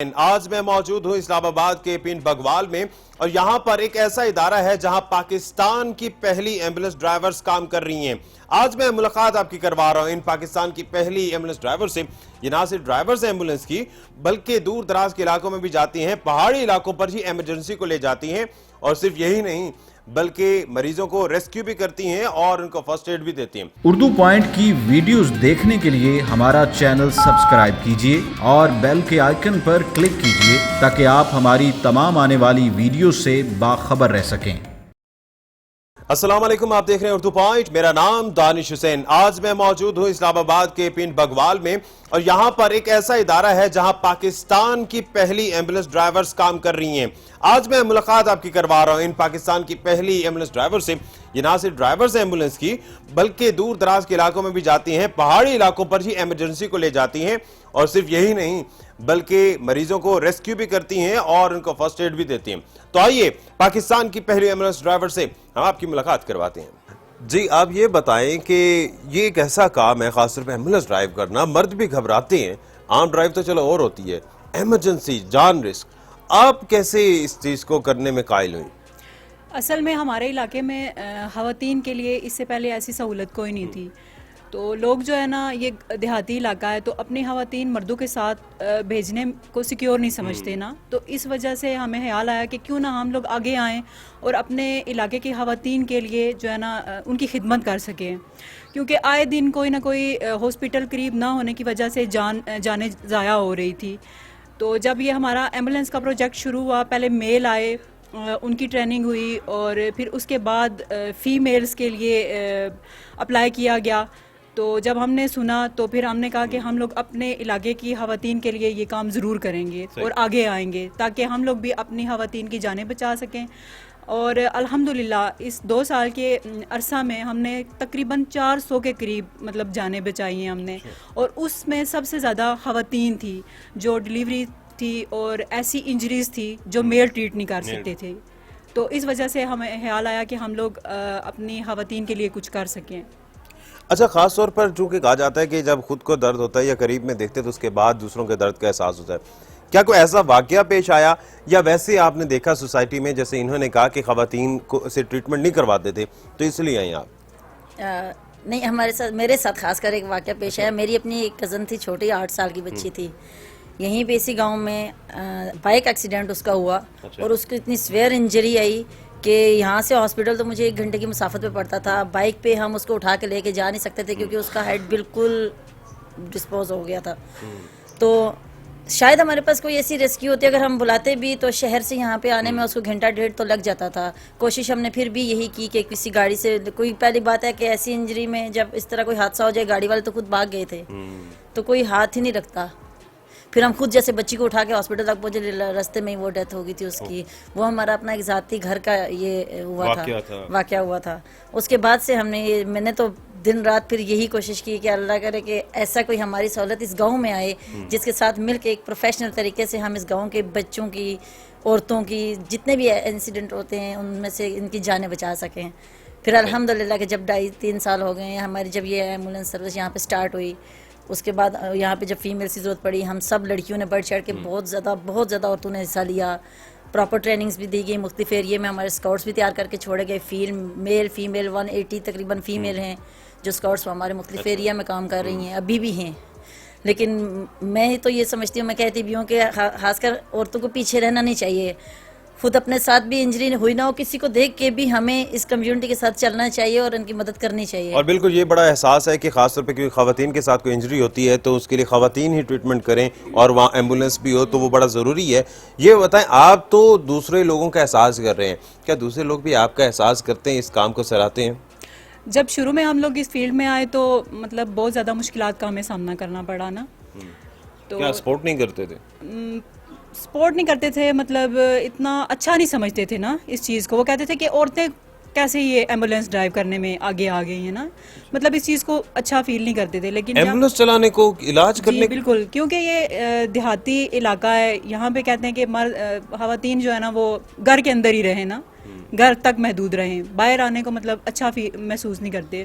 آج میں موجود ہوں اسلام آباد کے پنڈ بگوال میں اور یہاں پر ایک ایسا ادارہ ہے جہاں پاکستان کی پہلی ایمبولنس ڈرائیورز کام کر رہی ہیں۔ آج میں ملاقات آپ کی کروا رہا ہوں ان پاکستان کی پہلی ایمبولنس ڈرائیور سے۔ یہ نہ صرف ڈرائیورز ایمبولنس کی بلکہ دور دراز کے علاقوں میں بھی جاتی ہیں، پہاڑی علاقوں پر ہی ایمرجنسی کو لے جاتی ہیں، اور صرف یہی نہیں بلکہ مریضوں کو ریسکیو بھی کرتی ہیں اور ان کو فرسٹ ایڈ بھی دیتی ہیں۔ اردو پوائنٹ کی ویڈیوز دیکھنے کے لیے ہمارا چینل سبسکرائب کیجئے اور بیل کے آئیکن پر کلک کیجئے تاکہ آپ ہماری تمام آنے والی ویڈیوز سے باخبر رہ سکیں۔ السلام علیکم، آپ دیکھ رہے ہیں اردو پوائنٹ، میرا نام دانش حسین۔ آج میں موجود ہوں اسلام آباد کے پنڈ بگوال میں اور یہاں پر ایک ایسا ادارہ ہے جہاں پاکستان کی پہلی ایمبولنس ڈرائیورز کام کر رہی ہیں۔ آج میں ملاقات آپ کی کروا رہا ہوں ان پاکستان کی پہلی ایمبولنس ڈرائیور سے۔ یہ نہ صرف ڈرائیورز ایمبولنس کی بلکہ دور دراز کے علاقوں میں بھی جاتی ہیں، پہاڑی علاقوں پر ہی ایمرجنسی کو لے جاتی ہیں، اور صرف یہی نہیں بلکہ مریضوں کو ریسکیو بھی کرتی ہیں اور ان کو فرسٹ ایڈ بھی دیتی ہیں۔ تو آئیے پاکستان کی پہلی ایمبولنس ڈرائیور سے ہم آپ کی ملاقات کرواتے ہیں۔ جی آپ یہ بتائیں کہ یہ ایک ایسا کام ہے، خاص طور پہ ایمبولنس ڈرائیو کرنا، مرد بھی گھبراتے ہیں، عام ڈرائیو تو چلو اور ہوتی ہے، ایمرجنسی جان رسک، آپ کیسے اس چیز کو کرنے میں قائل ہوئیں؟ اصل میں ہمارے علاقے میں خواتین کے لیے اس سے پہلے ایسی سہولت کوئی نہیں تھی، تو لوگ جو ہے نا، یہ دیہاتی علاقہ ہے تو اپنی خواتین مردوں کے ساتھ بھیجنے کو سیکیور نہیں سمجھتے نا، تو اس وجہ سے ہمیں خیال آیا کہ کیوں نہ ہم لوگ آگے آئیں اور اپنے علاقے کی خواتین کے لیے جو ہے نا ان کی خدمت کر سکیں، کیونکہ آئے دن کوئی نہ کوئی ہاسپٹل قریب نہ ہونے کی وجہ سے جانیں ضائع ہو رہی تھی۔ تو جب یہ ہمارا ایمبولینس کا پروجیکٹ شروع ہوا، پہلے میل آئے، ان کی ٹریننگ ہوئی، اور پھر اس کے بعد فیمیلز کے لیے اپلائی کیا گیا۔ تو جب ہم نے سنا تو پھر ہم نے کہا کہ ہم لوگ اپنے علاقے کی خواتین کے لیے یہ کام ضرور کریں گے اور آگے آئیں گے، تاکہ ہم لوگ بھی اپنی خواتین کی جانیں بچا سکیں۔ اور الحمدللہ اس 2 سال کے عرصہ میں ہم نے تقریباً 400 کے قریب مطلب جانیں بچائی ہیں ہم نے، اور اس میں سب سے زیادہ خواتین تھی جو ڈیلیوری تھی اور ایسی انجریز تھی جو میل ٹریٹ نہیں کر سکتے تھے، تو اس وجہ سے ہمیں خیال آیا کہ ہم لوگ اپنی خواتین کے لیے کچھ کر سکیں۔ اچھا، خاص طور پر چونکہ کہا جاتا ہے کہ جب خود کو درد ہوتا ہے یا قریب میں دیکھتے تو اس کے بعد دوسروں کے درد کا احساس ہوتا ہے، کیا کوئی ایسا واقعہ پیش آیا یا ویسے آپ نے دیکھا سوسائٹی میں، جیسے انہوں نے کہا کہ خواتین کو سے ٹریٹمنٹ نہیں کرواتے تھے تو اس لیے آئیں آپ؟ نہیں، میرے ساتھ خاص کر ایک واقعہ پیش آیا۔ میری اپنی ایک کزن تھی، چھوٹی 8 سال کی بچی تھی، یہیں پہ اسی گاؤں میں بائک ایکسیڈنٹ اس کا ہوا، اور اس کو اتنی سویئر انجری آئی کہ یہاں سے ہاسپٹل تو مجھے 1 گھنٹے کی مسافت پہ پڑتا تھا، بائک پہ ہم اس کو اٹھا کے لے کے جا نہیں سکتے تھے کیونکہ اس کا ہیڈ بالکل ڈسپوز ہو گیا تھا۔ تو شاید ہمارے پاس کوئی ایسی ریسکیو ہوتی، اگر ہم بلاتے بھی تو شہر سے یہاں پہ آنے میں اس کو 1 گھنٹہ 1.5 تو لگ جاتا تھا۔ کوشش ہم نے پھر بھی یہی کی کہ کسی گاڑی سے، کوئی پہلی بات ہے کہ ایسی انجری میں جب اس طرح کوئی حادثہ ہو جائے، گاڑی والے تو خود بھاگ گئے تھے، تو کوئی ہاتھ ہی نہیں رکھتا۔ پھر ہم خود جیسے بچی کو اٹھا کے ہاسپٹل تک پہنچے، راستے میں ہی وہ ڈیتھ ہو گئی تھی اس کی۔ وہ ہمارا اپنا ایک ذاتی گھر کا یہ واقعہ ہوا تھا۔ اس کے بعد سے میں نے تو دن رات پھر یہی کوشش کی کہ اللہ کرے کہ ایسا کوئی ہماری سہولت اس گاؤں میں آئے جس کے ساتھ مل کے ایک پروفیشنل طریقے سے ہم اس گاؤں کے بچوں کی، عورتوں کی، جتنے بھی انسیڈنٹ ہوتے ہیں ان میں سے ان کی جانیں بچا سکیں۔ پھر الحمدللہ کہ جب 2.5-3 سال ہو گئے ہیں ہماری، جب یہ ایمبولینس سروس یہاں پہ سٹارٹ ہوئی، اس کے بعد یہاں پہ جب فیمیلز کی ضرورت پڑی، ہم سب لڑکیوں نے بڑھ چڑھ کے بہت زیادہ عورتوں نے حصہ لیا۔ پراپر ٹریننگز بھی دی گئی، مختلف ایریے میں ہمارے اسکاؤٹس بھی تیار کر کے چھوڑے گئے، میل فیمیل 180 تقریباً فیمیل ہیں جو اسکاؤٹس ہمارے مختلف ایریا میں کام کر رہی ہیں، ابھی بھی ہیں۔ لیکن میں تو یہ سمجھتی ہوں، میں کہتی بھی ہوں کہ خاص کر عورتوں کو پیچھے رہنا نہیں چاہیے، خود اپنے ساتھ بھی انجری ہوئی نہ ہو، کسی کو دیکھ کے بھی ہمیں اس کمیونٹی کے ساتھ چلنا چاہیے اور ان کی مدد کرنی چاہیے۔ اور بالکل یہ بڑا احساس ہے کہ خاص طور پہ کیونکہ خواتین کے ساتھ کوئی انجری ہوتی ہے تو اس کے لیے خواتین ہی ٹریٹمنٹ کریں، اور وہاں ایمبولینس بھی ہو تو وہ بڑا ضروری ہے۔ یہ بتائیں، آپ تو دوسرے لوگوں کا احساس کر رہے ہیں، کیا دوسرے لوگ بھی آپ کا احساس کرتے ہیں، اس کام کو سراہتے ہیں؟ جب شروع میں ہم لوگ اس فیلڈ میں آئے تو مطلب بہت زیادہ مشکلات کا ہمیں سامنا کرنا پڑا نا، تو کیا سپورٹ نہیں کرتے تھے؟ سپورٹ نہیں کرتے تھے، مطلب اتنا اچھا نہیں سمجھتے تھے نا اس چیز کو۔ وہ کہتے تھے کہ عورتیں کیسے یہ ایمبولینس ڈرائیو کرنے میں آگے آ گئی ہیں نا، مطلب اس چیز کو اچھا فیل نہیں کرتے تھے۔ لیکن ایمبولینس چلانے کو، علاج کرنے جی بالکل، کیونکہ یہ دیہاتی علاقہ ہے، یہاں پہ کہتے ہیں کہ خواتین جو ہے نا وہ گھر کے اندر ہی رہیں نا، گھر تک محدود رہیں، باہر آنے کو مطلب اچھا محسوس نہیں کرتے۔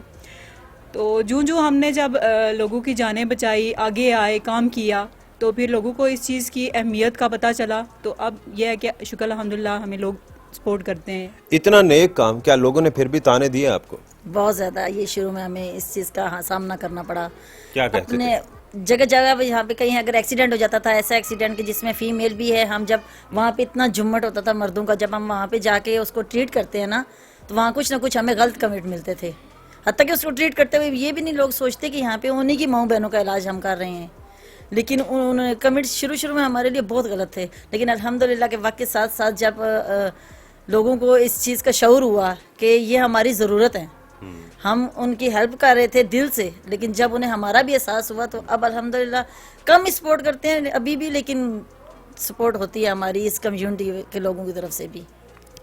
تو جو ہم نے جب لوگوں کی جانیں بچائی، آگے آئے، کام کیا، تو پھر لوگوں کو اس چیز کی اہمیت کا پتہ چلا, تو اب یہ ہے کہ شکر الحمدللہ ہمیں لوگ سپورٹ کرتے ہیں. اتنا نیک کام, کیا لوگوں نے پھر بھی تانے دیے آپ کو؟ بہت زیادہ. یہ شروع میں ہمیں اس چیز کا سامنا کرنا پڑا. کیا کہتے تھے؟ جگہ جگہ پہ یہاں پہ کہیں اگر ایکسیڈنٹ ہو جاتا تھا, ایسا ایکسیڈنٹ کہ جس میں فیمیل بھی ہے, ہم جب وہاں پہ اتنا جھمٹ ہوتا تھا مردوں کا, جب ہم وہاں پہ جا کے اس کو ٹریٹ کرتے ہیں نا, تو وہاں کچھ نہ کچھ ہمیں غلط کمنٹ ملتے تھے. حتیٰ کہ اس کو ٹریٹ کرتے ہوئے یہ بھی نہیں لوگ سوچتے کہ یہاں پہ انہیں کی ماؤں بہنوں کا علاج ہم کر رہے ہیں. لیکن ان کمنٹ شروع میں ہمارے لیے بہت غلط تھے, لیکن الحمدللہ کے وقت کے ساتھ ساتھ جب لوگوں کو اس چیز کا شعور ہوا کہ یہ ہماری ضرورت ہے, ہم ان کی ہیلپ کر رہے تھے دل سے, لیکن جب انہیں ہمارا بھی احساس ہوا تو اب الحمدللہ کم سپورٹ کرتے ہیں ابھی بھی, لیکن سپورٹ ہوتی ہے ہماری اس کمیونٹی کے لوگوں کی طرف سے بھی.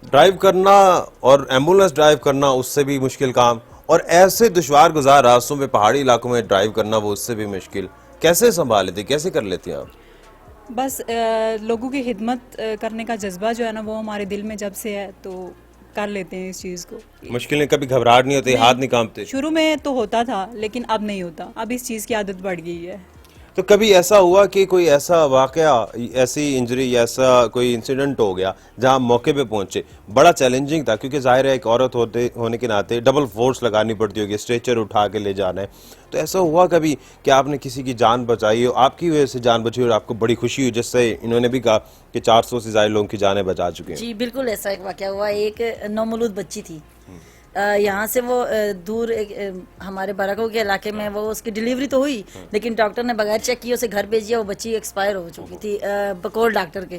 ڈرائیو کرنا اور ایمبولینس ڈرائیو کرنا اس سے بھی مشکل کام, اور ایسے دشوار گزار راستوں میں پہاڑی علاقوں میں ڈرائیو کرنا وہ اس سے بھی مشکل. کیسے سنبھال لیتے, کیسے کر لیتے ہیں آپ؟ بس لوگوں کی خدمت کرنے کا جذبہ جو ہے نا وہ ہمارے دل میں جب سے ہے, تو کر لیتے ہیں اس چیز کو. مشکلیں کبھی گھبراہٹ نہیں ہوتی, ہاتھ نہیں کانپتے؟ شروع میں تو ہوتا تھا لیکن اب نہیں ہوتا, اب اس چیز کی عادت بڑھ گئی ہے. تو کبھی ایسا ہوا کہ کوئی ایسا واقعہ, ایسی انجری یا ایسا کوئی انسیڈنٹ ہو گیا جہاں موقع پہ پہنچے, بڑا چیلنجنگ تھا کیونکہ ظاہر ہے ایک عورت ہونے کے ناطے ڈبل فورس لگانی پڑتی ہوگی, اسٹریچر اٹھا کے لے جانا ہے, تو ایسا ہوا کبھی کہ آپ نے کسی کی جان بچائی ہو, آپ کی وجہ سے جان بچی اور آپ کو بڑی خوشی ہوئی, جس سے انہوں نے بھی کہا کہ 400 سے زائد لوگوں کی جانیں بچا چکے ہیں؟ جی بالکل ایسا ایک واقعہ ہوا. ایک نومولود بچی تھی, یہاں سے وہ دور ہمارے براکوں کے علاقے میں, وہ اس کی ڈیلیوری تو ہوئی لیکن ڈاکٹر نے بغیر چیک کیے اسے گھر بھیج دیا. وہ بچی ایکسپائر ہو چکی تھی بقول ڈاکٹر کے.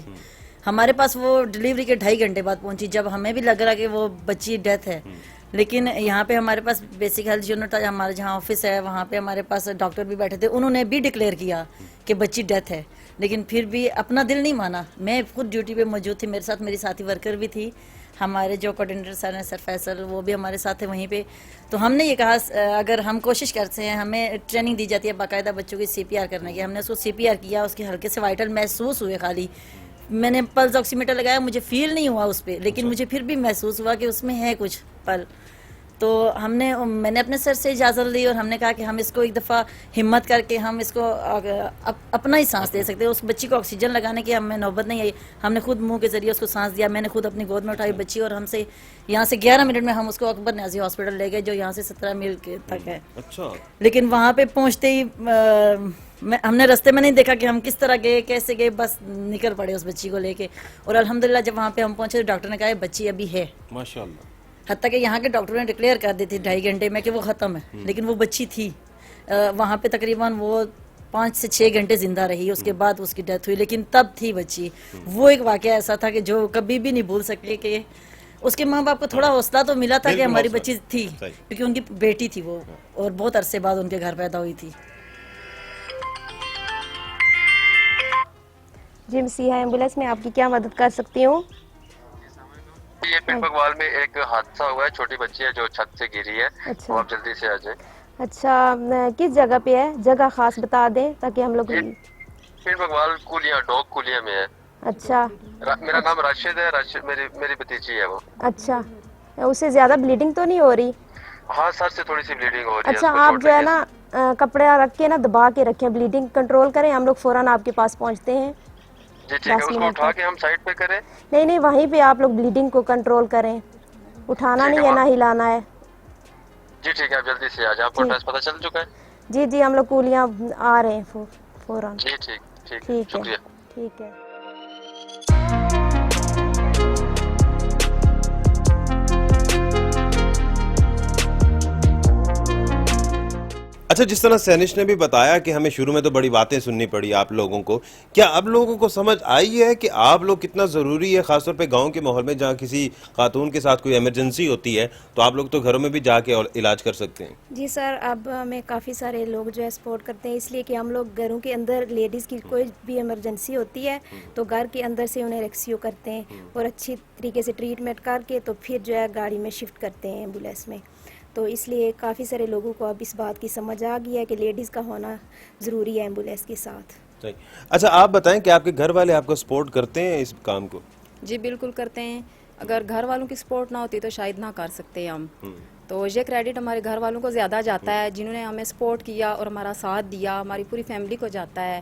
ہمارے پاس وہ ڈیلیوری کے 2.5 گھنٹے بعد پہنچی, جب ہمیں بھی لگ رہا کہ وہ بچی ڈیتھ ہے. لیکن یہاں پہ ہمارے پاس بیسک ہیلتھ یونٹ تھا, ہمارے جہاں آفس ہے وہاں پہ ہمارے پاس ڈاکٹر بھی بیٹھے تھے, انہوں نے بھی ڈکلیئر کیا کہ بچی ڈیتھ ہے. لیکن پھر بھی اپنا دل نہیں مانا. میں خود ڈیوٹی پہ موجود تھی, میرے ساتھ میری ساتھی ورکر بھی تھی, ہمارے جو کوآرڈینیٹر سر ہیں سر فیصل, وہ بھی ہمارے ساتھ تھے وہیں پہ. تو ہم نے یہ کہا اگر ہم کوشش کرتے ہیں, ہمیں ٹریننگ دی جاتی ہے باقاعدہ بچوں کی CPR کرنے کی, ہم نے اس کو CPR کیا, اس کے ہلکے سے وائٹل محسوس ہوئے خالی. میں نے پلس آکسی میٹر لگایا, مجھے فیل نہیں ہوا اس پہ, لیکن مجھے پھر بھی محسوس ہوا کہ اس میں ہے کچھ پل. تو میں نے اپنے سر سے اجازت لی اور ہم نے کہا کہ ہم اس کو ایک دفعہ ہمت کر کے ہم اس کو اپنا ہی سانس دے سکتے ہیں. اس بچی کو آکسیجن لگانے کی ہمیں نوبت نہیں آئی, ہم نے خود منہ کے ذریعے اس کو سانس دیا. میں نے خود اپنی گود میں اٹھائی بچی, اور ہم سے یہاں سے 11 منٹ میں ہم اس کو اکبر نیازی ہاسپٹل لے گئے, جو یہاں سے 17 میل تک ہے. اچھا. لیکن وہاں پہ پہنچتے ہی ہم نے رستے میں نہیں دیکھا کہ ہم کس طرح گئے کیسے گئے, بس نکل پڑے اس بچی کو لے کے. اور الحمدللہ جب وہاں پہ ہم پہنچے تو ڈاکٹر نے کہا بچی ابھی ہے. ماشاءاللہ. حتیٰ کہ یہاں کے ڈاکٹروں نے ڈکلیئر کر دی تھی 2.5 گھنٹے میں کہ وہ ختم ہے, لیکن وہ بچی تھی. وہاں پہ تقریباً وہ 5 سے 6 گھنٹے زندہ رہی, اس کے بعد اس کی ڈیتھ ہوئی, لیکن تب تھی بچی. وہ ایک واقعہ ایسا تھا کہ جو کبھی بھی نہیں بھول سکتے, کہ اس کے ماں باپ کو تھوڑا حوصلہ تو ملا تھا کہ ہماری بچی تھی, کیونکہ ان کی بیٹی تھی وہ, اور بہت عرصے بعد ان کے گھر پیدا ہوئی تھی. جی مسیحا ایمبولینس میں آپ کی کیا مدد کر سکتی ہوں؟ یہ پنڈ بگوال میں ایک حادثہ ہوا ہے, چھوٹی بچی ہے جو چھت سے گری ہے. اچھا. وہ آپ جلدی سے آ جائیں. اچھا, کس جگہ پہ ہے, جگہ خاص بتا دیں تاکہ ہم لوگ. پنڈ بگوال کولیاں, ڈوگ کولیاں میں ہے. اچھا. میرا نام راشد ہے, میری بھتیجی ہے وہ. اچھا, اسے زیادہ بلیڈنگ تو نہیں ہو رہی؟ ہاں سر سے تھوڑی سی بلیڈنگ ہو رہی ہے. اچھا, آپ جو ہے نا کپڑے رکھ کے نا دبا کے رکھیں, بلیڈنگ کنٹرول کریں, ہم لوگ فوراً آپ کے پاس پہنچتے ہیں. جی ٹھیک ہے, اس کو اٹھا کے ہم سائڈ پہ کریں؟ نہیں وہیں پہ آپ لوگ بلیڈنگ کو کنٹرول کریں, اٹھانا نہیں ہے نہ ہلانا ہے. جی ٹھیک ہے, آپ جلدی سے آ جائیں. آپ کو ایڈریس پتہ چل چکا ہے؟ جی ہم لوگ کولیاں آ رہے ہیں فوراً. جی ٹھیک ہے, شکریہ. ٹھیک ہے. اچھا, جس طرح سینش نے بھی بتایا کہ ہمیں شروع میں تو بڑی باتیں سننی پڑی آپ لوگوں کو, کیا اب لوگوں کو سمجھ آئی ہے کہ آپ لوگ کتنا ضروری ہے, خاص طور پہ گاؤں کے ماحول میں جہاں کسی خاتون کے ساتھ کوئی ایمرجنسی ہوتی ہے تو آپ لوگ تو گھروں میں بھی جا کے علاج کر سکتے ہیں؟ جی سر, اب ہمیں کافی سارے لوگ جو ہے سپورٹ کرتے ہیں, اس لیے کہ ہم لوگ گھروں کے اندر لیڈیز کی کوئی بھی ایمرجنسی ہوتی ہے تو گھر کے اندر سے انہیں ریسکیو کرتے ہیں اور اچھی طریقے سے ٹریٹمنٹ کر کے تو پھر جو ہے گاڑی میں شفٹ کرتے ہیں ایمبولینس میں. تو اس لیے کافی سارے لوگوں کو اب اس بات کی سمجھ آ گئی ہے کہ لیڈیز کا ہونا ضروری ہے ایمبولینس کے ساتھ. اچھا, آپ بتائیں کہ آپ کے گھر والے آپ کو سپورٹ کرتے ہیں اس کام کو؟ جی بالکل کرتے ہیں. اگر گھر والوں کی سپورٹ نہ ہوتی تو شاید نہ کر سکتے ہم. تو یہ کریڈٹ ہمارے گھر والوں کو زیادہ جاتا ہے, جنہوں نے ہمیں سپورٹ کیا اور ہمارا ساتھ دیا, ہماری پوری فیملی کو جاتا ہے.